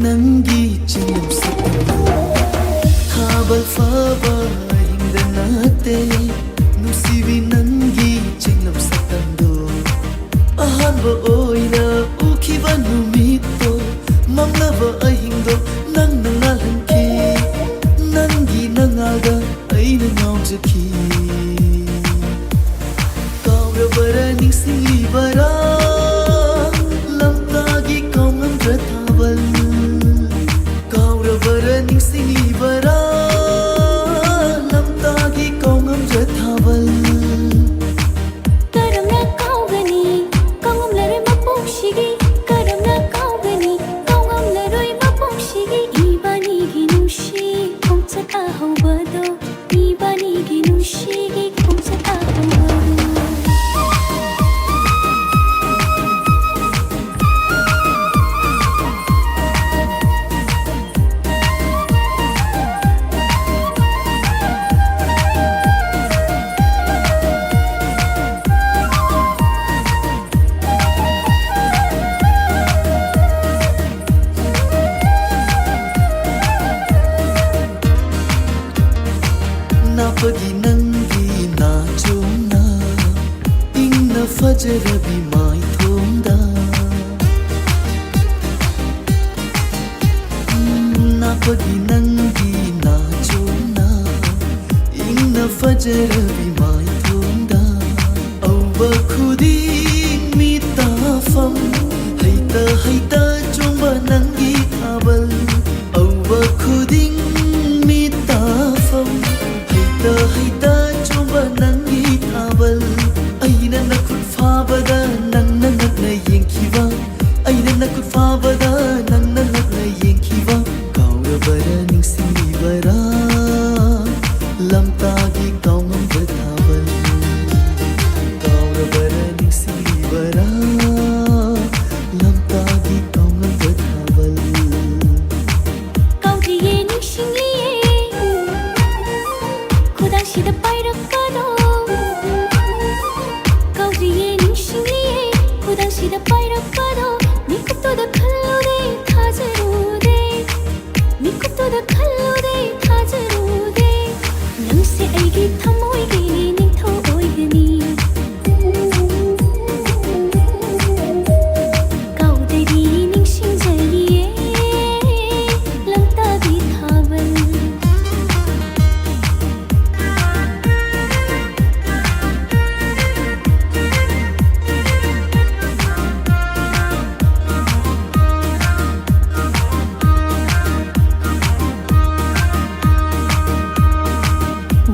ನಂಗಿ ಚಿನ್ನಂಸತ್ತೋ ಥಾಬಲ್ ಫಾಬ ಹಿಂದನತೆ ನುಸಿವಿ ನಂಗಿ ಚಿನ್ನಂಸತ್ತಂದೋ ಅಹಾನ್ಬ ಓಯ್ನ ಉಖಿವ ನುಮಿತ್ತೋ ಮಂಗ್ಲವ ಅಹಿಂದೋ ನಂಗ ನಾಲ್ಹಂಕಿ ನಂಗಿ ನಂಗಾಗ ಐನ ನಾವ್ಜಕಿ ಕಾವ್ರವರ ನಿಂಗ್ಸಿಂಗ್ಲಿವರ lamtagi kaumam rathaval kauravara ningsinglivara lamtagi kaumam rathaval karamna kaugani kaumam laroi mapokshigi karamna kaugani kaumam laroi mapokshigi ibani gi nushi khongchata hobado ibani gi nushi gi khongchata hobado napagi nangi na chomna ingna fajr bi mai thomda napagi nangi na chomna ingna fajr bi mai thomda awwa khuding mi tafam haita chomba nangi thabal awwa khuding mi tafam haita chomba nangi thabal aina nakut fabada nanna nakna yenkhiva aina nakut fabada nanna nakna yenkhiva kauravara ningsinglivara lamtagi kaumam rathaval kauravara ningsinglivara lamtagi kaumam rathaval kauriye ningsingliye khudashida pairakpado kauriye ningsingliye khudashida pairakpado mikuptoda khallude thajarude mikuptoda khallude thajarude nangse aigi thamoigi ningtho oigani kaudari ningsingjariye lamtagi thabal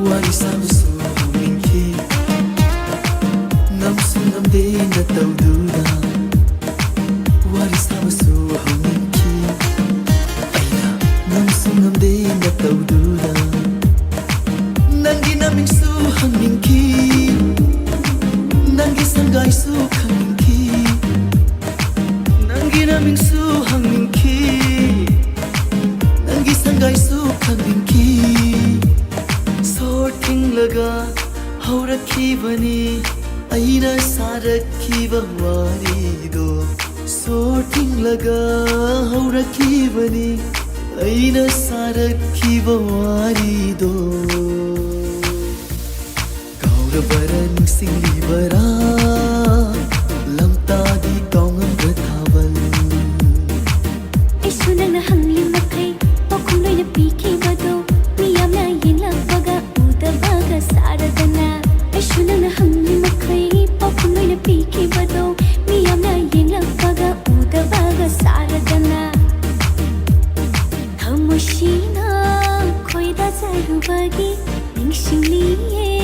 wari samsu minki namsu namde na tawdura wari samsu minki aina namsu namde na tawdura nangi namingsu minki nangi sangai su minki nangi namingsu minki nangi sangai su minki sorting laga haurakibani aina sarakiba warido sorting laga haurakibani aina sarakiba warido kauravara ningsinglivara lamtagi kaumam rathaval isunang hangli makai pakhum loina pikibado miyamna yenlakpaga udabaga saradana isunang hangli makai pakhum loina pikibado miyamna yenlakpaga udabaga saradana thamoshina khoida jarubagi ningsingliye